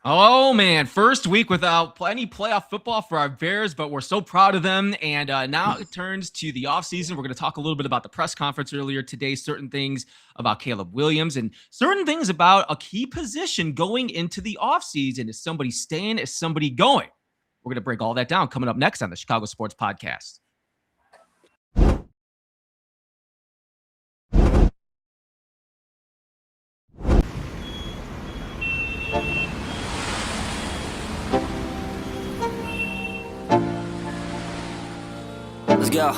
Oh, man. First week without any playoff football for our Bears, but we're so proud of them. And now it turns to the offseason. We're going to talk a little bit about the press conference earlier today, certain things about Caleb Williams, and certain things about a key position going into the offseason. Is somebody staying? Is somebody going? We're going to break all that down coming up next on the Chicago Sports Podcast. Let's go.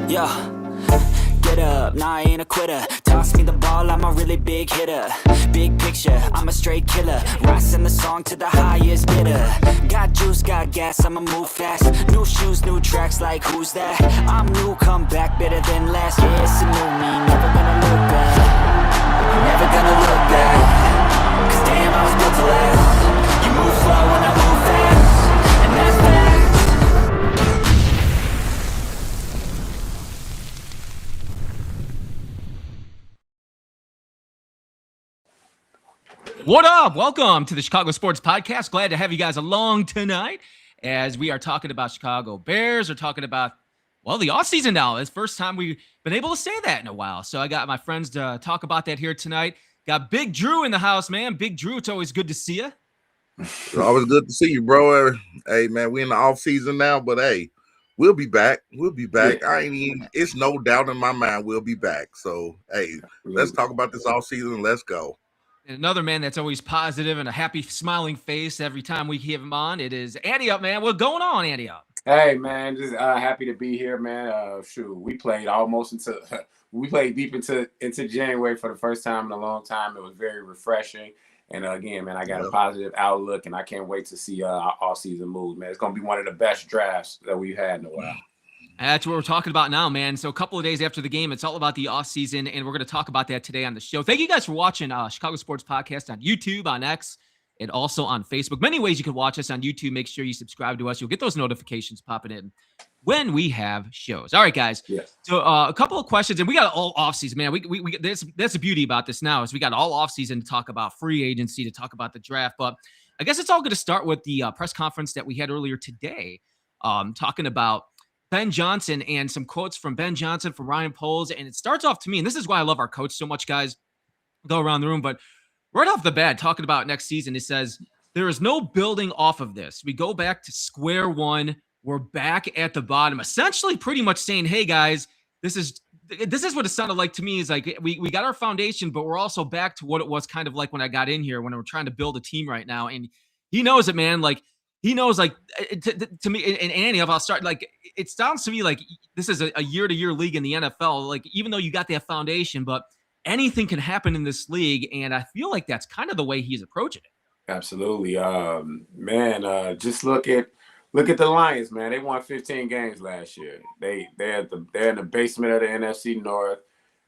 Yo. Get up, nah, I ain't a quitter. Toss me the ball, I'm a really big hitter. Big picture, I'm a straight killer. Rising the song to the highest bidder. Got juice, got gas, I'ma move fast. New shoes, new tracks, like who's that? I'm new, come back, better than last. Yeah, it's a new me, never gonna look back. Never gonna look back. Cause damn, I was built to last. You move slow and I move fast. And that's that. What up? Welcome to the Chicago Sports Podcast. Glad to have you guys along tonight as we are talking about Chicago Bears. We're talking about, well, the offseason now. It's the first time we've been able to say that in a while. So I got my friends to talk about that here tonight. Got Big Drew in the house, man. Big Drew, it's always good to see you. It's always good to see you, bro. Hey, man, we're in the offseason now, but hey, we'll be back. We'll be back. It's no doubt in my mind we'll be back. So, hey, let's talk about this offseason. Let's go. And another man that's always positive and a happy, smiling face every time we have him on. It is Andy Up, man. What's going on, Andy Up? Hey, man, just happy to be here, man. We played almost we played deep into January for the first time in a long time. It was very refreshing. And again, man, I got a positive outlook, and I can't wait to see our offseason moves, man. It's going to be one of the best drafts that we've had in a while. That's what we're talking about now, man. So a couple of days after the game, it's all about the offseason, and we're going to talk about that today on the show. Thank you guys for watching Chicago Sports Podcast on YouTube, on X, and also on Facebook. Many ways you can watch us on YouTube. Make sure you subscribe to us. You'll get those notifications popping in when we have shows. All right, guys. Yes. So a couple of questions, and we got all offseason, man. We that's the beauty about this now is we got all offseason to talk about free agency, to talk about the draft. But I guess it's all going to start with the press conference that we had earlier today, talking about Ben Johnson and some quotes from Ben Johnson, from Ryan Poles. And it starts off to me, and this is why I love our coach so much, guys. Go around the room, but right off the bat, talking about next season, it says, there is no building off of this. We go back to square one. We're back at the bottom, essentially pretty much saying, hey, guys, this is what it sounded like to me, is like we got our foundation, but we're also back to what it was kind of like when I got in here, when we're trying to build a team right now. And he knows it, man. Like, he knows, like, to me, and Andy, if I'll start, like, it sounds to me like this is a year-to-year league in the NFL. Like, even though you got that foundation, but anything can happen in this league, and I feel like that's kind of the way he's approaching it. Absolutely, man. Just look at the Lions, man. They won 15 games last year. They're in the basement of the NFC North,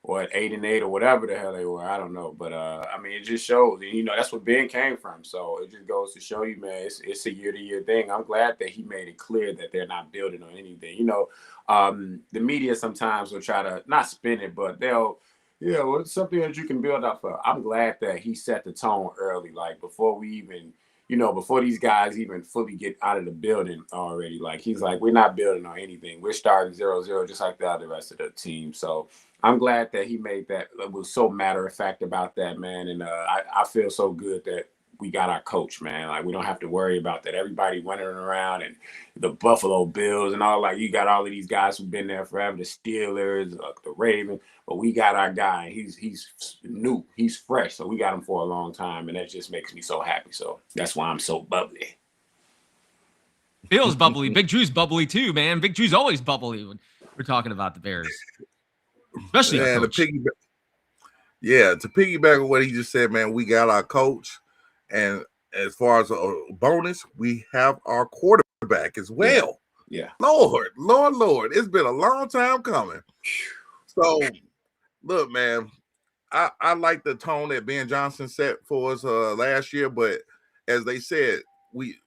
or at 8-8 or whatever the hell they were. I don't know, but I mean, it just shows. And, that's where Ben came from. So it just goes to show you, man, it's a year-to-year thing. I'm glad that he made it clear that they're not building on anything. The media sometimes will try to not spin it, but they'll, it's something that you can build up of. I'm glad that he set the tone early, like before we even, before these guys even fully get out of the building already. Like, he's like, we're not building on anything. We're starting 0-0 just like the other rest of the team. So I'm glad that he made that, was so matter of fact about that, man. And I feel so good that we got our coach, man. Like, we don't have to worry about that. Everybody running around, and the Buffalo Bills and all, like, you got all of these guys who've been there forever, the Steelers, the Ravens, but we got our guy. He's new, he's fresh, so we got him for a long time, and that just makes me so happy. So that's why I'm so bubbly. Feels bubbly. Big Drew's bubbly too, man. Big Drew's always bubbly when we're talking about the Bears, especially to piggyback on what he just said, man. We got our coach. And as far as a bonus, we have our quarterback as well. Yeah. Lord. It's been a long time coming. So, look, man, I like the tone that Ben Johnson set for us last year. But as they said, we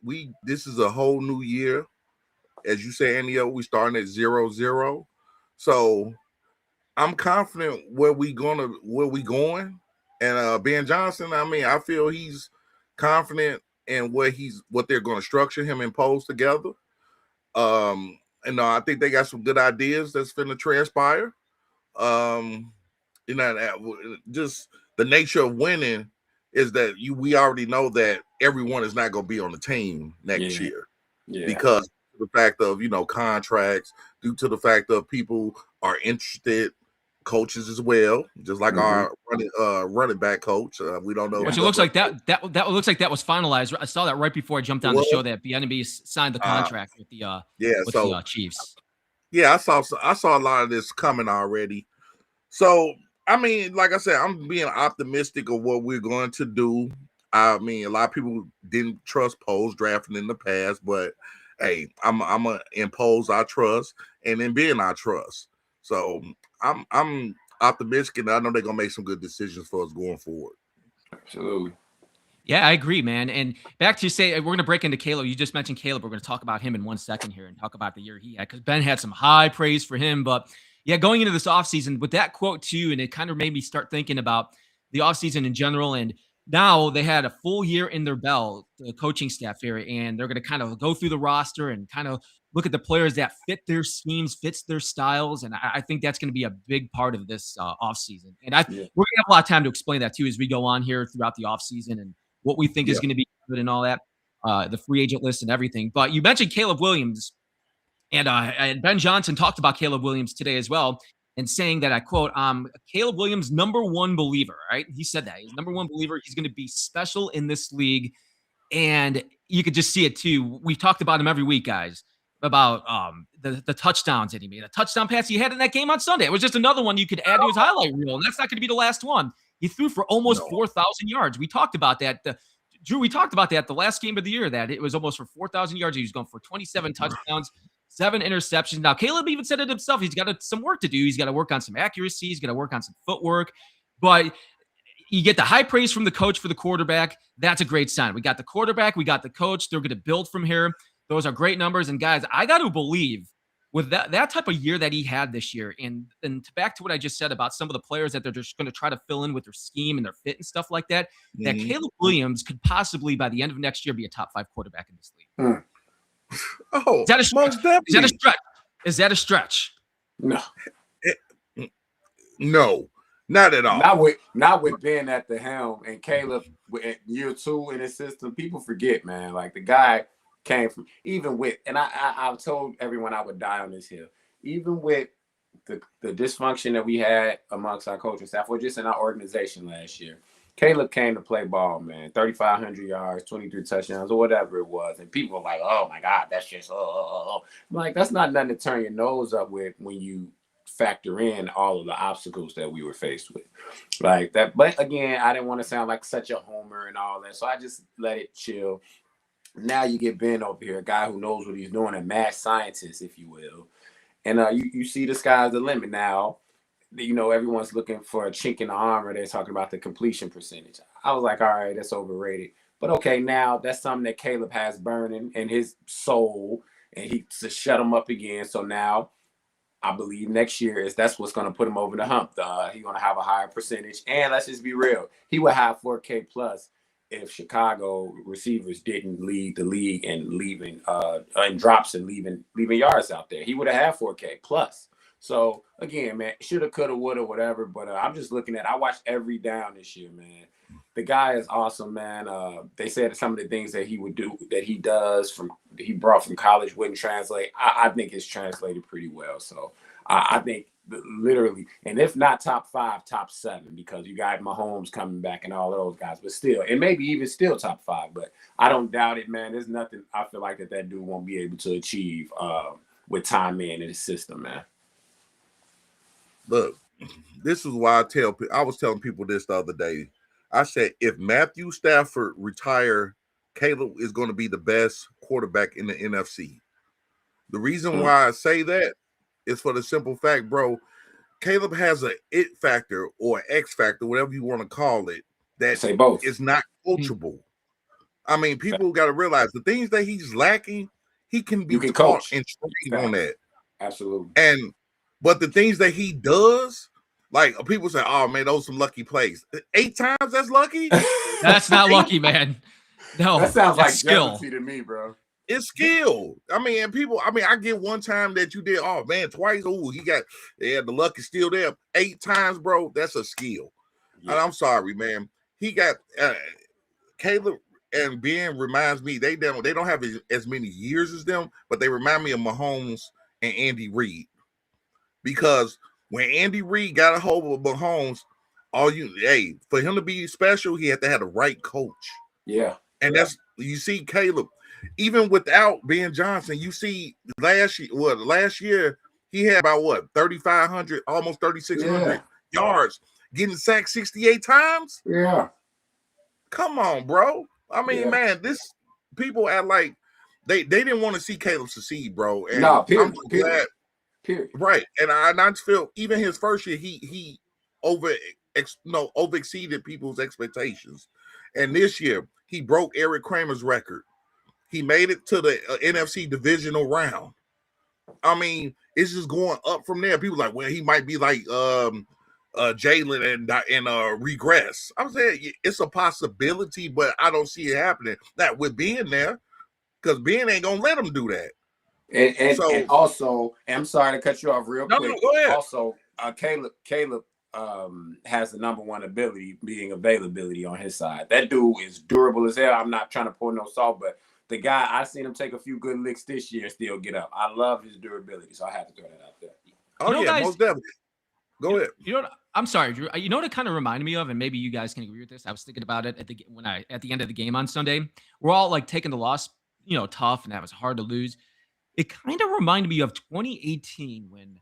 this is a whole new year. As you say, Andy, we starting at 0-0. So I'm confident where we going. And Ben Johnson, I mean, I feel he's confident and what they're going to structure him and pose together. And I think they got some good ideas that's finna transpire. Just the nature of winning is that we already know that everyone is not going to be on the team next year because of the fact of contracts, due to the fact of people are interested, coaches as well, just like our running back coach. We don't know, which it looks like that looks like that was finalized. I saw that right before I jumped on the show that Bieniemy signed the contract with the the Chiefs. Yeah, I saw a lot of this coming already. So I mean, like I said, I'm being optimistic of what we're going to do. I mean, a lot of people didn't trust Poles drafting in the past, but hey, I'm gonna impose our trust and then being our trust. So I'm optimistic, and I know they're gonna make some good decisions for us going forward. Absolutely. Yeah, I agree, man. And back to say, we're gonna break into Caleb. You just mentioned Caleb. We're gonna talk about him in 1 second here and talk about the year he had, because Ben had some high praise for him. But yeah, going into this offseason with that quote too, and it kind of made me start thinking about the offseason in general. And now they had a full year in their belt, the coaching staff here, and they're going to kind of go through the roster and kind of look at the players that fit their schemes, fits their styles. And I think that's going to be a big part of this offseason. And we're going to have a lot of time to explain that too as we go on here throughout the offseason and what we think is going to be good and all that, the free agent list and everything. But you mentioned Caleb Williams. And Ben Johnson talked about Caleb Williams today as well, and saying that, I quote, Caleb Williams, number one believer, right? He said that. He's number one believer. He's going to be special in this league. And you could just see it too. We've talked about him every week, guys, about the touchdowns that he made. A touchdown pass he had in that game on Sunday. It was just another one you could add to his highlight reel, and that's not going to be the last one. He threw for almost 4,000 yards. We talked about that. Drew, we talked about that the last game of the year, that it was almost for 4,000 yards. He was going for 27 touchdowns. 7 interceptions. Now, Caleb even said it himself. He's got some work to do. He's got to work on some accuracy. He's got to work on some footwork. But you get the high praise from the coach for the quarterback. That's a great sign. We got the quarterback. We got the coach. They're going to build from here. Those are great numbers. And, guys, I got to believe with that type of year that he had this year, and back to what I just said about some of the players that they're just going to try to fill in with their scheme and their fit and stuff like that, that Caleb Williams could possibly, by the end of next year, be a top 5 quarterback in this league. Oh, is that a stretch? Is that a stretch? Is that a stretch? No. No, not at all. Not with Ben at the helm and Caleb at year 2 in his system. People forget, man. Like, the guy came from, even with, and I've told everyone I would die on this hill, even with the dysfunction that we had amongst our coaching staff, or just in our organization last year, Caleb came to play ball, man. 3,500 yards, 23 touchdowns, or whatever it was. And people were like, oh, my God, that's just, I'm like, that's not nothing to turn your nose up with when you factor in all of the obstacles that we were faced with. Like that. But, again, I didn't want to sound like such a homer and all that. So I just let it chill. Now you get Ben over here, a guy who knows what he's doing, a mad scientist, if you will. And you see the sky's the limit now. Everyone's looking for a chink in the armor. They're talking about the completion percentage. I was like, all right, that's overrated. But okay, now that's something that Caleb has burning in his soul, and he to shut him up again. So now I believe next year that's what's going to put him over the hump. He's going to have a higher percentage. And let's just be real, he would have 4K plus if Chicago receivers didn't lead the league and leaving and drops and leaving yards out there. He would have had 4K plus. So, again, man, shoulda, coulda, woulda, whatever. But I'm just looking at – I watched every down this year, man. The guy is awesome, man. They said some of the things that he would do, that he does, he brought from college wouldn't translate. I think it's translated pretty well. So, I think literally – and if not top 5, top 7, because you got Mahomes coming back and all of those guys. But still, and maybe even still top 5. But I don't doubt it, man. There's nothing I feel like that dude won't be able to achieve with time in his system, man. Look, this is why I was telling people this the other day. I said, if Matthew Stafford retire, Caleb is going to be the best quarterback in the NFC. The reason why I say that is for the simple fact, bro, Caleb has an it factor or X factor, whatever you want to call it, that say both. Is not coachable. I mean, people got to realize the things that he's lacking, he can be taught and trained on that. Absolutely. But the things that he does, like people say, oh man, those some lucky plays. 8 times, that's lucky? That's not lucky, man. No, That sounds like that's skill. jealousy to me, bro. It's skill. I mean, and people, I get one time that you did, oh man, twice. Oh, the luck is still there. 8 times, bro. That's a skill. Yeah. And I'm sorry, man. He got Caleb and Ben reminds me, they don't have as many years as them, but they remind me of Mahomes and Andy Reid. Because when Andy Reid got a hold of Mahomes, for him to be special, he had to have the right coach. Yeah. And that's, you see Caleb, even without Ben Johnson, you see last year he had about 3,500, almost 3,600 yards, getting sacked 68 times. Yeah. Come on, bro. I mean, man, this people act like they didn't want to see Caleb succeed, bro. And no, period, I'm glad, period. Right. And I just feel even his first year, he over-exceeded people's expectations. And this year, he broke Eric Kramer's record. He made it to the NFC divisional round. I mean, it's just going up from there. People like, well, he might be like Jaylon and regress. I'm saying it's a possibility, but I don't see it happening. That with being there, because Ben ain't gonna let him do that. And also, I'm sorry to cut you off real quick. No, go ahead. Also, Caleb has the number one ability being availability on his side. That dude is durable as hell. I'm not trying to pour no salt, but the guy, I've seen him take a few good licks this year and still get up. I love his durability, so I have to throw that out there. Oh, guys, most definitely. Go ahead. I'm sorry, Drew. You know what it kind of reminded me of, and maybe you guys can agree with this. I was thinking about it at the end of the game on Sunday. We're all like taking the loss, tough, and that was hard to lose. It kind of reminded me of 2018 when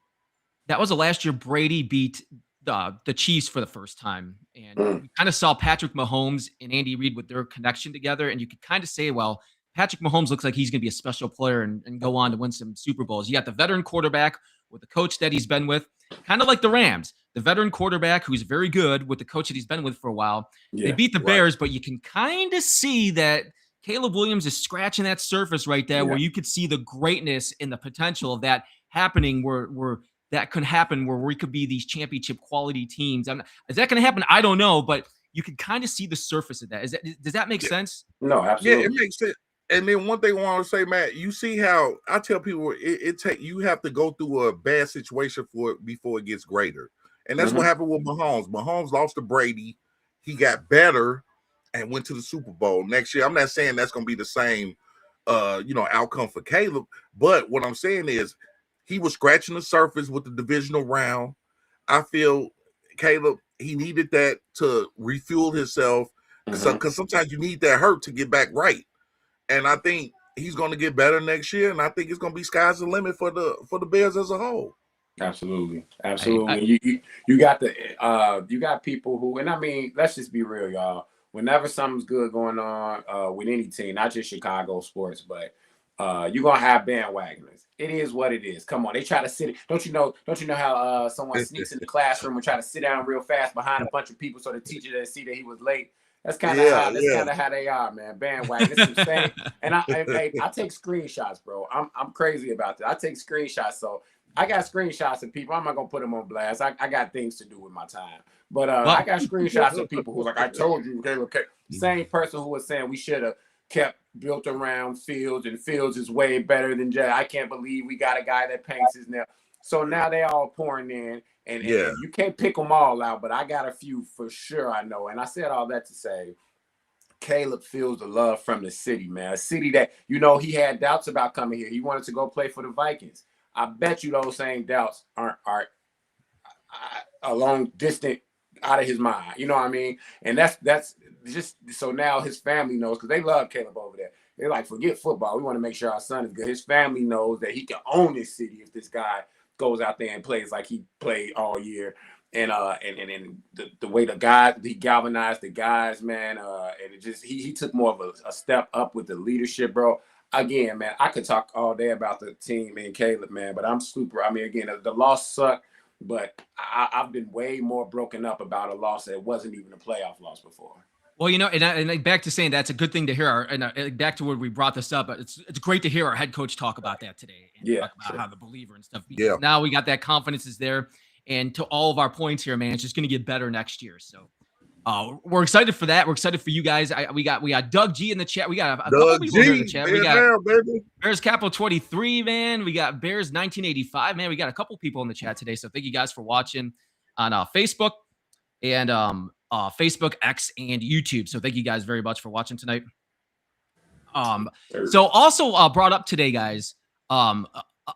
that was the last year Brady beat the Chiefs for the first time. And we kind of saw Patrick Mahomes and Andy Reid with their connection together. And you could kind of say, well, Patrick Mahomes looks like he's going to be a special player and go on to win some Super Bowls. You got the veteran quarterback with the coach that he's been with, kind of like the Rams, the veteran quarterback who's very good with the coach that he's been with for a while. They beat the Bears, but you can kind of see that Caleb Williams is scratching that surface right there where you could see the greatness and the potential of that happening where that could happen, where we could be these championship quality teams. Is that going to happen? I don't know, but you can kind of see the surface of that. Does that make sense? No, absolutely. Yeah, it makes sense. And then one thing I want to say, Matt, you see how I tell people you have to go through a bad situation before it gets greater. And that's what happened with Mahomes. Mahomes lost to Brady. He got better and went to the Super Bowl next year. I'm not saying that's going to be the same, outcome for Caleb. But what I'm saying is he was scratching the surface with the divisional round. I feel Caleb, he needed that to refuel himself because sometimes you need that hurt to get back right. And I think he's going to get better next year, and I think it's going to be sky's the limit for the Bears as a whole. Absolutely. You got people who, and I mean, let's just be real, y'all. Whenever something's good going on with any team, not just Chicago sports, but you're gonna have bandwagoners. It is what it is. Come on, they try to sit. Don't you know how someone sneaks in the classroom and try to sit down real fast behind a bunch of people so the teacher doesn't see that he was late. That's kind of how they are, man. Bandwagon. It's insane. And I take screenshots, bro. I'm crazy about that. I take screenshots. So I got screenshots of people. I'm not gonna put them on blast. I got things to do with my time. But I got screenshots of people who like, I told you, okay. Same person who was saying we should have kept built around Fields, and Fields is way better than Jay. I can't believe we got a guy that paints his nail. So now they all pouring in. And you can't pick them all out, but I got a few for sure I know. And I said all that to say, Caleb feels the love from the city, man. A city that, he had doubts about coming here. He wanted to go play for the Vikings. I bet you those same doubts aren't a long distant out of his mind. You know what I mean? And that's just so now his family knows, because they love Caleb over there. They're like, forget football. We want to make sure our son is good. His family knows that he can own this city if this guy goes out there and plays like he played all year, and the way he galvanized the guys, man, and it just he took more of a step up with the leadership, bro. Again, man, I could talk all day about the team and Caleb, man, but I'm super. I mean, again, the loss sucked, but I've been way more broken up about a loss that wasn't even a playoff loss before. Well, and back to saying that's a good thing to hear. And back to where we brought this up, but it's great to hear our head coach talk about that today. And talk about how the believer and stuff. Yeah. Now we got that confidence is there, and to all of our points here, man, it's just going to get better next year. So We're excited for that. We're excited for you guys. We got Doug G in the chat. We got a couple Doug people here in the G, chat. man, We got now, baby. Bears Capital 23, man. We got Bears 1985, man. We got a couple people in the chat today. So thank you guys for watching on Facebook and Facebook, X, and YouTube. So thank you guys very much for watching tonight. So also brought up today, guys.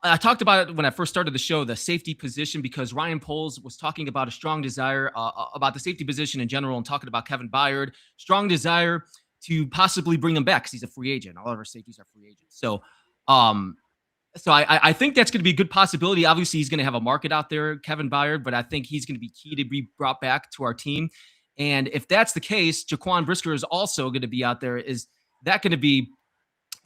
I talked about it when I first started the show, the safety position, because Ryan Poles was talking about a strong desire about the safety position in general and talking about Kevin Byard, strong desire to possibly bring him back because he's a free agent. All of our safeties are free agents. So, I think that's going to be a good possibility. Obviously, he's going to have a market out there, Kevin Byard, but I think he's going to be key to be brought back to our team. And if that's the case, Jaquan Brisker is also going to be out there. Is that going to be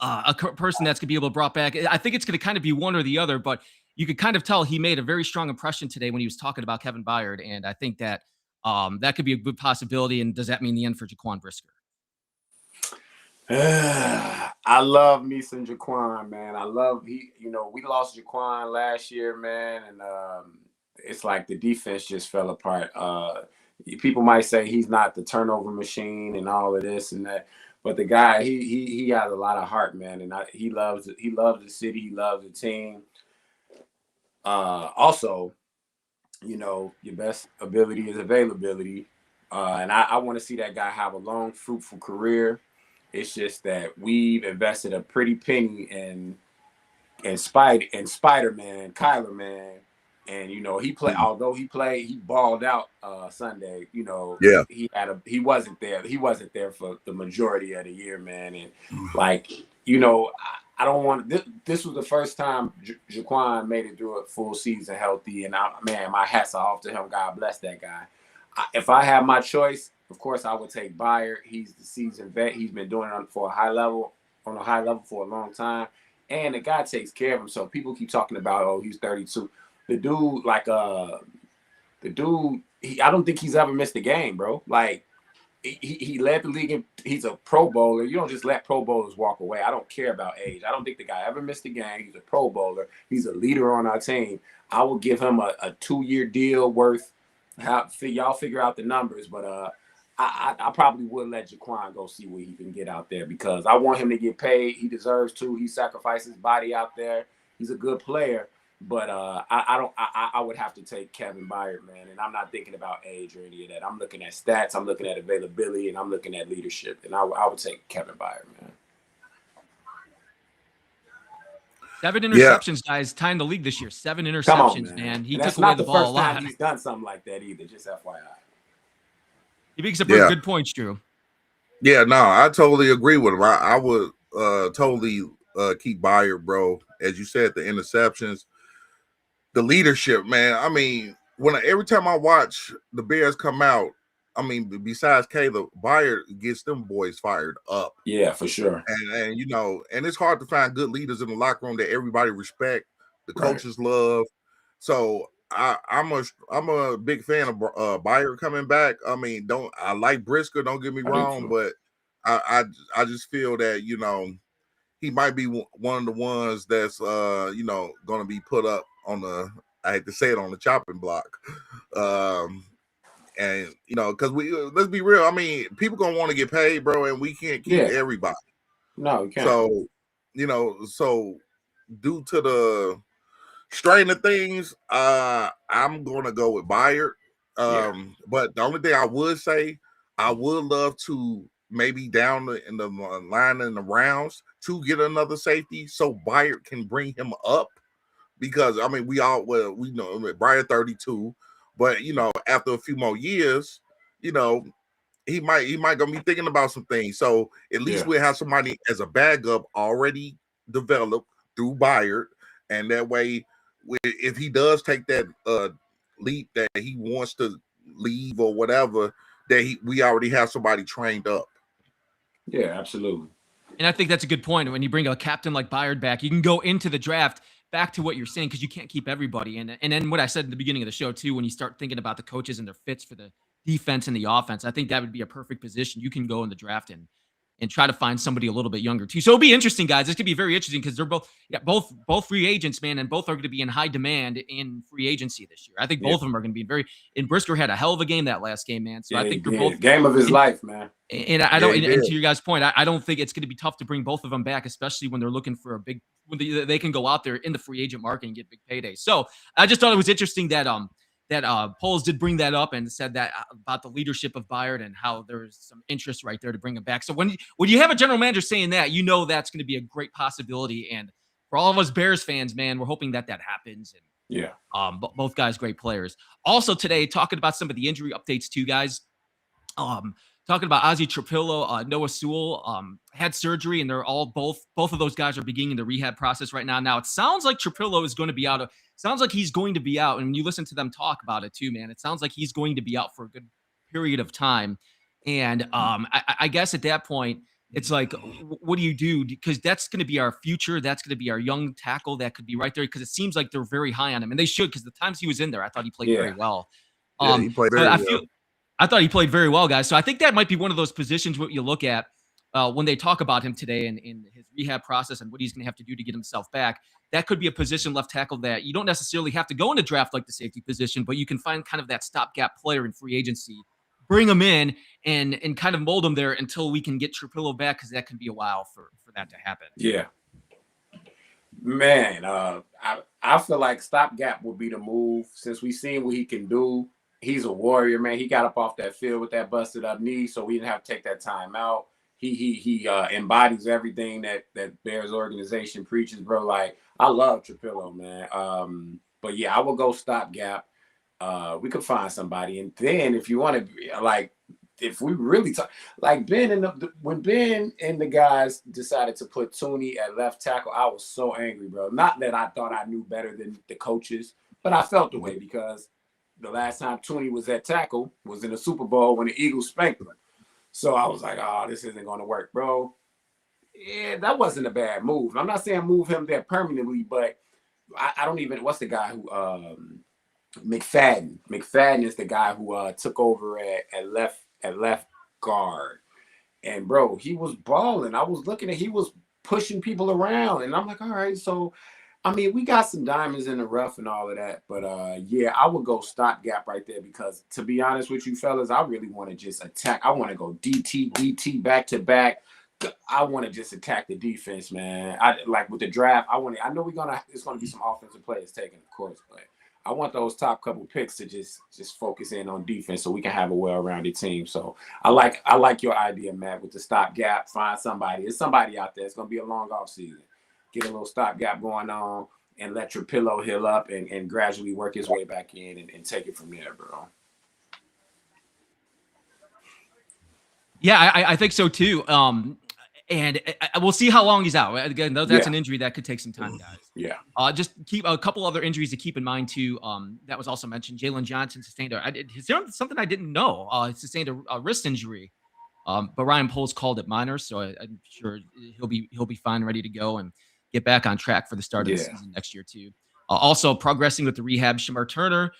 a person that's going to be able to brought back? I think it's going to kind of be one or the other, but you could kind of tell he made a very strong impression today when he was talking about Kevin Byard. And I think that that could be a good possibility. And does that mean the end for Jaquan Brisker? I love me some Jaquan, man. We lost Jaquan last year, man. And it's like the defense just fell apart. People might say he's not the turnover machine and all of this and that. But the guy, he has a lot of heart, man, and he loves the city, he loves the team. Also, your best ability is availability, and I want to see that guy have a long, fruitful career. It's just that we've invested a pretty penny in Spider-Man, Kyler, man. And he played. Although he balled out Sunday. Yeah. He wasn't there. He wasn't there for the majority of the year, man. And I don't want. This was the first time Jaquan made it through a full season healthy. And my hats are off to him. God bless that guy. If I had my choice, of course I would take Byard. He's the seasoned vet. He's been doing it on a high level for a long time, and the guy takes care of him. So people keep talking about, he's 32. The dude, I don't think he's ever missed a game, bro. Like, he led the league. He's a Pro Bowler. You don't just let Pro Bowlers walk away. I don't care about age. I don't think the guy ever missed a game. He's a Pro Bowler. He's a leader on our team. I will give him a 2-year deal worth. Y'all figure out the numbers, but I probably would let Jaquan go see what he can get out there because I want him to get paid. He deserves to. He sacrificed his body out there. He's a good player. But I would have to take Kevin Byard, man. And I'm not thinking about age or any of that. I'm looking at stats. I'm looking at availability, and I'm looking at leadership. And I would take Kevin Byard, man. 7 interceptions, guys, tying the league this year. 7 interceptions, man. He took away the ball a lot. He's done something like that either. Just FYI. He makes up good points, Drew. Yeah, no, I totally agree with him. I would totally keep Byard, bro. As you said, the interceptions. The leadership, man. I mean, every time I watch the Bears come out, I mean, besides Caleb, Byard gets them boys fired up. Yeah, for sure. And and it's hard to find good leaders in the locker room that everybody respect, the coaches love. So I'm a big fan of Byard coming back. I mean, I like Brisker, don't get me wrong, but I just feel that he might be one of the ones that's going to be put up on I hate to say it, on the chopping block. And because let's be real, I mean, people gonna want to get paid, bro, and we can't keep everybody. No, we can't. So so due to the strain of things, I'm gonna go with Byard. But the only thing I would say, I would love to maybe down in the line in the rounds to get another safety so Byard can bring him up. Because I mean, we know Byard 32, but after a few more years, he might gonna be thinking about some things. So at least we'll have somebody as a backup already developed through Byard, and that way, if he does take that leap that he wants to leave or whatever, that we already have somebody trained up. Yeah, absolutely. And I think that's a good point. When you bring a captain like Byard back, you can go into the draft back to what you're saying, because you can't keep everybody. And then what I said at the beginning of the show too, when you start thinking about the coaches and their fits for the defense and the offense, I think that would be a perfect position. You can go in the draft and and try to find somebody a little bit younger too. So it'll be interesting, guys. This could be very interesting because they're both free agents, man, and both are going to be in high demand in free agency this year. I think both of them are going to be very. And Brisker had a hell of a game that last game, man. So I think they're both game of his life, man. And I don't. And to your guys' point, I don't think it's going to be tough to bring both of them back, especially when they're looking for a big. When they can go out there in the free agent market and get big paydays. So I just thought it was interesting that Poles did bring that up and said that about the leadership of Byard and how there's some interest right there to bring him back. So when you have a general manager saying that, that's going to be a great possibility. And for all of us Bears fans, man, we're hoping that happens. And both guys, great players. Also today, talking about some of the injury updates too, guys. Talking about Ozzy Trapilo, Noah Sewell had surgery, and they're all both of those guys are beginning the rehab process right now. Now it sounds like Trapilo is going to be out. Sounds like he's going to be out, and when you listen to them talk about it too, man, it sounds like he's going to be out for a good period of time. And I guess at that point, it's like, what do you do? Because that's going to be our future. That's going to be our young tackle that could be right there. Because it seems like they're very high on him, and they should. Because the times he was in there, I thought he played very well. He played very well. I thought he played very well, guys. So I think that might be one of those positions what you look at when they talk about him today and in his rehab process and what he's going to have to do to get himself back. That could be a position left tackle that you don't necessarily have to go into draft like the safety position, but you can find kind of that stopgap player in free agency, bring him in and kind of mold him there until we can get Trapilo back, because that can be a while for that to happen. Yeah. Man, I feel like stopgap would be the move since we've seen what he can do. He's a warrior, man. He got up off that field with that busted up knee, so we didn't have to take that time out. He embodies everything that Bears organization preaches, bro. Like, I love Trapilo, man. But yeah, I will go stopgap. We could find somebody, and then if you want to, like, if we really talk, like when Ben and the guys decided to put Tooney at left tackle, I was so angry, bro. Not that I thought I knew better than the coaches, but I felt the way because the last time Tooney was at tackle was in the Super Bowl when the Eagles spanked them. So I was like, oh, this isn't going to work, bro. Yeah, that wasn't a bad move. I'm not saying move him there permanently, but I don't even, what's the guy who, McFadden. McFadden is the guy who took over at left guard. And, bro, he was balling. I was looking at, he was pushing people around. And I'm like, all right, so, I mean, we got some diamonds in the rough and all of that. But, yeah, I would go stopgap right there because, to be honest with you fellas, I really want to just attack. I want to go DT, back to back. I want to just attack the defense, man. Like with the draft, I know it's going to be some offensive players taken, of course, but I want those top couple picks to just focus in on defense so we can have a well-rounded team. So I like your idea, Matt, with the stopgap. Find somebody. There's somebody out there. It's going to be a long offseason. Get a little stopgap going on and let Trapilo heal up and gradually work his way back in and take it from there, bro. Yeah, I think so too. And we'll see how long he's out. Again, that's an injury that could take some time, guys. Yeah. Just keep a couple other injuries to keep in mind too. That was also mentioned. Jaylon Johnson sustained something I didn't know. He sustained a wrist injury, but Ryan Poles called it minor, so I'm sure he'll be fine, ready to go and get back on track for the start of the season next year too. Also progressing with the rehab, Shemar Turner,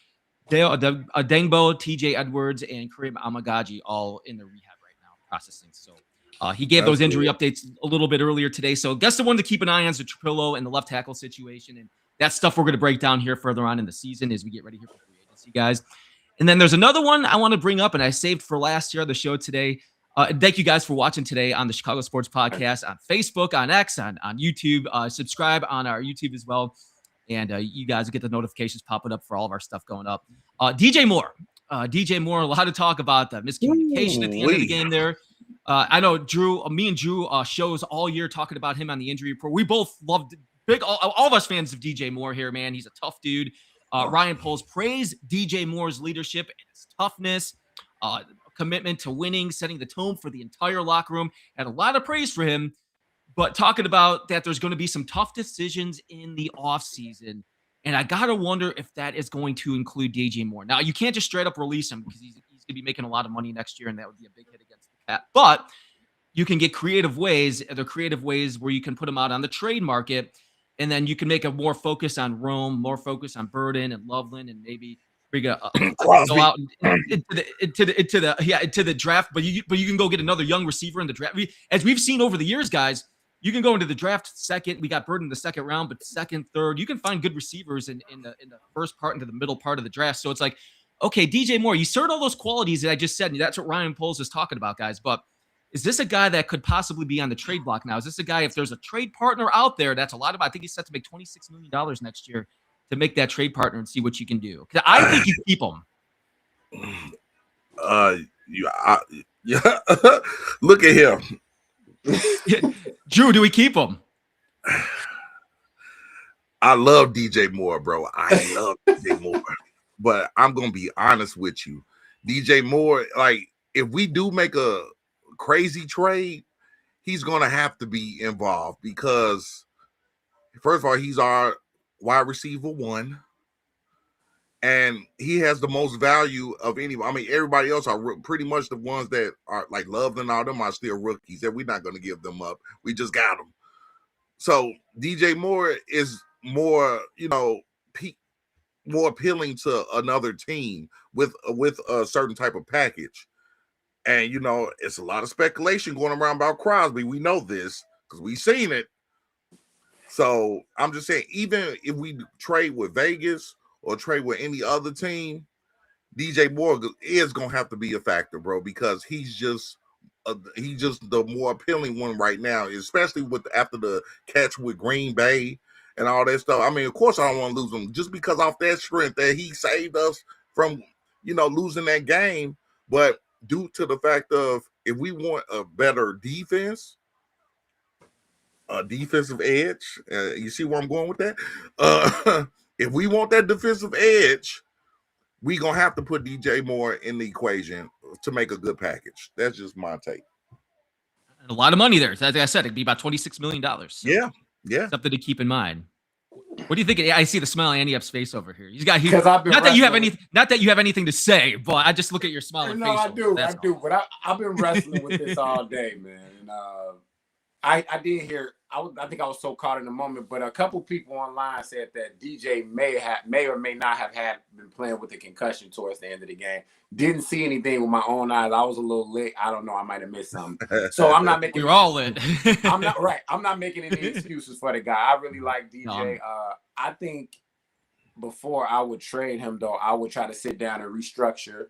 Dayo Odeyingbo, TJ Edwards, and Kiran Amegadjie all in the rehab right now processing. So. He gave those injury updates a little bit earlier today. So I guess the one to keep an eye on is the Trapilo and the left tackle situation. And that's stuff we're going to break down here further on in the season as we get ready here for free agency, guys. And then there's another one I want to bring up, and I saved for last year on the show today. Thank you guys for watching today on the Chicago Sports Podcast, on Facebook, on X, on YouTube. Subscribe on our YouTube as well. And you guys get the notifications popping up for all of our stuff going up. DJ Moore, a lot of talk about the miscommunication at the end of the game there. I know me and Drew shows all year talking about him on the injury report. We both loved all of us fans of DJ Moore here, man. He's a tough dude. Ryan Poles praised DJ Moore's leadership and his toughness, commitment to winning, setting the tone for the entire locker room. Had a lot of praise for him, but talking about that there's going to be some tough decisions in the offseason. And I got to wonder if that is going to include DJ Moore. Now, you can't just straight up release him because he's going to be making a lot of money next year, and that would be a big hit against the cap. But you can get creative ways. There are creative ways where you can put him out on the trade market, and then you can make a more focus on Rome, more focus on Burden and Loveland, and maybe We go Crosby. go out into the draft, but you can go get another young receiver in the draft. As we've seen over the years, guys, you can go into the draft second. We got Bird in the second round, but second, third, you can find good receivers in the first part into the middle part of the draft. So it's like, okay, DJ Moore, you cert all those qualities that I just said, and that's what Ryan Poles is talking about, guys. But is this a guy that could possibly be on the trade block now? Is this a guy, if there's a trade partner out there, that's a lot of, I think he's set to make $26 million next year to make that trade partner and see what you can do? Because I think you keep him. Yeah. Look at him. Drew, do we keep him? I love DJ Moore, bro. I love DJ Moore. But I'm going to be honest with you. DJ Moore, like, if we do make a crazy trade, he's going to have to be involved because, first of all, he's our wide receiver one. And he has the most value of anybody. I mean, everybody else are pretty much the ones that are like Love and all them are still rookies that we're not going to give them up. We just got them. So DJ Moore is more, more appealing to another team with a certain type of package. And, it's a lot of speculation going around about Crosby. We know this because we've seen it. So I'm just saying, even if we trade with Vegas or trade with any other team, DJ Moore is going to have to be a factor, bro, because he's just the more appealing one right now, especially after the catch with Green Bay and all that stuff. I mean, of course I don't want to lose him just because off that strength that he saved us from, losing that game. But due to the fact of if we want a better defense, a defensive edge, you see where I'm going with that? If we want that defensive edge, we're going to have to put DJ Moore in the equation to make a good package. That's just my take. And a lot of money there. As I said, it'd be about $26 million. So yeah. Something to keep in mind. What do you think? I see the smile on Andy Up's face over here. He's got not that you have anything to say, but I just look at your smiling face. I do. But I've been wrestling with this all day, man. And I did hear. I think I was so caught in the moment, but a couple people online said that DJ may or may not have been playing with a concussion towards the end of the game. Didn't see anything with my own eyes. I was a little lit. I don't know. I might have missed something. So I'm not making. We're all lit. I'm not right. I'm not making any excuses for the guy. I really like DJ. No. I think before I would trade him, though, I would try to sit down and restructure.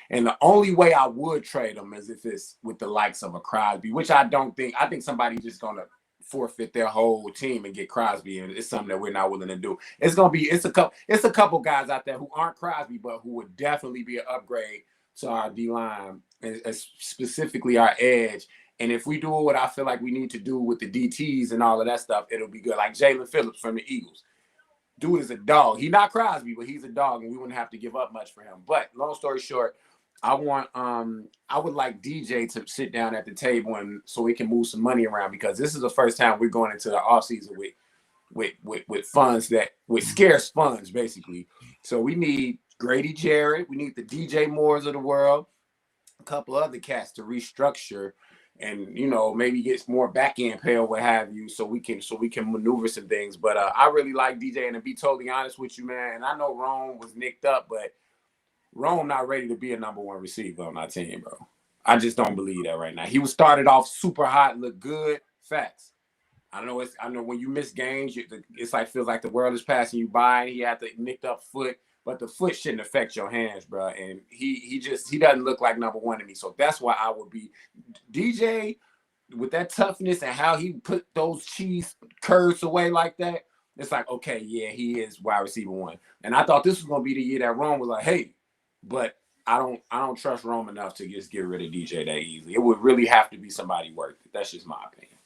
And the only way I would trade him is if it's with the likes of a Crosby, which I don't think. I think somebody's just gonna forfeit their whole team and get Crosby, and it's something that we're not willing to do. It's a couple guys out there who aren't Crosby, but who would definitely be an upgrade to our D-line, and specifically our edge. And if we do what I feel like we need to do with the DTs and all of that stuff, it'll be good. Like Jaylon Phillips from the Eagles. Dude is a dog. He's not Crosby, but he's a dog, and we wouldn't have to give up much for him. But long story short, I would like DJ to sit down at the table so we can move some money around, because this is the first time we're going into the offseason with funds with scarce funds, basically. So we need Grady Jarrett, we need the DJ Moores of the world, a couple other cats to restructure and maybe get more back end pay or what have you, so we can maneuver some things. But I really like DJ, and to be totally honest with you, man, and I know Rome was nicked up, but Rome not ready to be a number one receiver on our team, bro. I just don't believe that right now. He was started off super hot, look good, facts. I know when you miss games, it's like feels like the world is passing you by, and he had the nicked up foot. But the foot shouldn't affect your hands, bro. And he doesn't look like number one to me. So that's why I would be DJ with that toughness and how he put those cheese curves away like that. It's like, okay, yeah, he is wide receiver one. And I thought this was gonna be the year that Rome was like, hey, but I don't trust Rome enough to just get rid of DJ that easily. It would really have to be somebody worth it. That's just my opinion.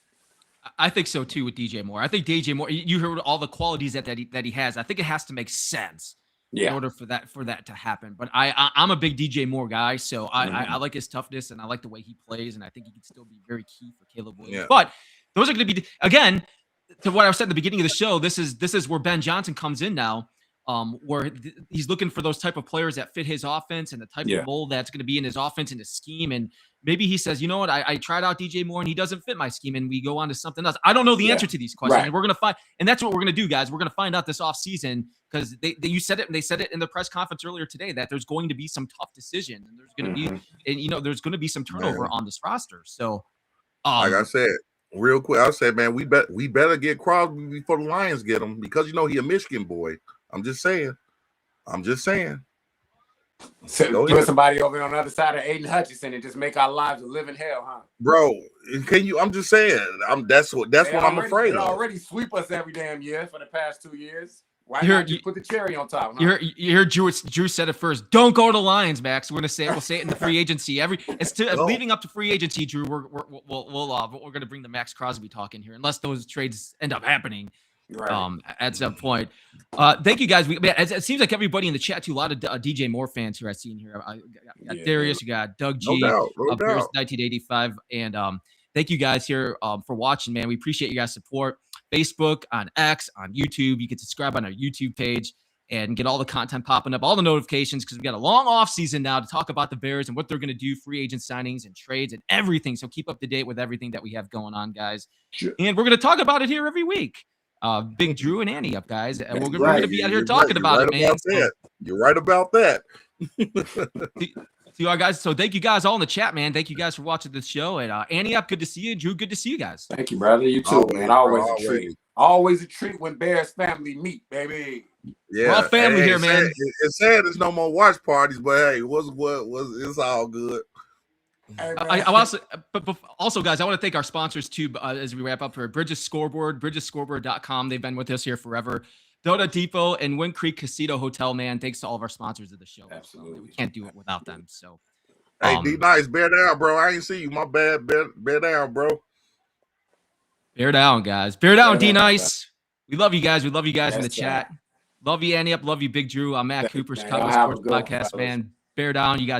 I think so too with DJ Moore. I think DJ Moore, you heard all the qualities that he has. I think it has to make sense. In order for that to happen. But I'm a big DJ Moore guy, so I like his toughness, and I like the way he plays, and I think he can still be very key for Caleb Williams. Yeah. But those are going to be, again, to what I said at the beginning of the show, this is where Ben Johnson comes in now. where he's looking for those type of players that fit his offense and the type of mold that's going to be in his offense and his scheme. And maybe he says, you know what, I tried out DJ Moore and he doesn't fit my scheme, and we go on to something else. I don't know the answer to these questions. And we're going to find, and that's what we're going to do, guys. We're going to find out this offseason, because you said it, and they said it in the press conference earlier today, that there's going to be some tough decisions, and there's going to be, and there's going to be some turnover on this roster. So, like I said, real quick, I said, man, we better get Crosby before the Lions get him, because he a Michigan boy. I'm just saying. So put somebody over on the other side of Aiden Hutchinson and just make our lives a living hell, huh? Bro, can you? I'm just saying. That's what I'm afraid of. They already sweep us every damn year for the past 2 years. Why not you put the cherry on top? Huh? You heard Drew said it first. Don't go to Lions, Max. We'll say it in the free agency. Leading up to free agency, Drew. We're going to bring the Max Crosby talk in here, unless those trades end up happening. Right. At some point. Thank you guys. It seems like everybody in the chat too. A lot of DJ Moore fans here I've seen here. I got Darius, you got Doug G, no up doubt. here, 1985, and thank you guys here for watching, man. We appreciate you guys' support. Facebook, on X, on YouTube. You can subscribe on our YouTube page and get all the content popping up, all the notifications, because we got a long off season now to talk about the Bears and what they're going to do, free agent signings and trades and everything. So keep up to date with everything that we have going on, guys. Sure. And we're going to talk about it here every week. Big Drew and Annie up, guys. And we're going to be out here talking about it, man. You're right about that. See you all, guys. So thank you guys all in the chat, man. Thank you guys for watching this show. And Annie up, good to see you. Drew, good to see you guys. Thank you, brother. You too, man. Always a treat. Always a treat when Bears family meet, baby. Yeah, we're all family here, man. It's sad there's no more watch parties, but hey, it's all good. I also, guys, I want to thank our sponsors too as we wrap up for Bridges Scoreboard, bridgesscoreboard.com. They've been with us here forever. Dota Depot and Wind Creek Casino Hotel, man. Thanks to all of our sponsors of the show. Absolutely. We can't do it without them. So, hey, D Nice, bear down, bro. I ain't see you. My bad. Bear down, bro. Bear down, guys. Bear down, D Nice. We love you guys. We love you guys in the chat. Love you, Annie up. Love you, Big Drew. I'm Matt Cooper's Cowboys Sports Podcast, man. Bear down, you guys.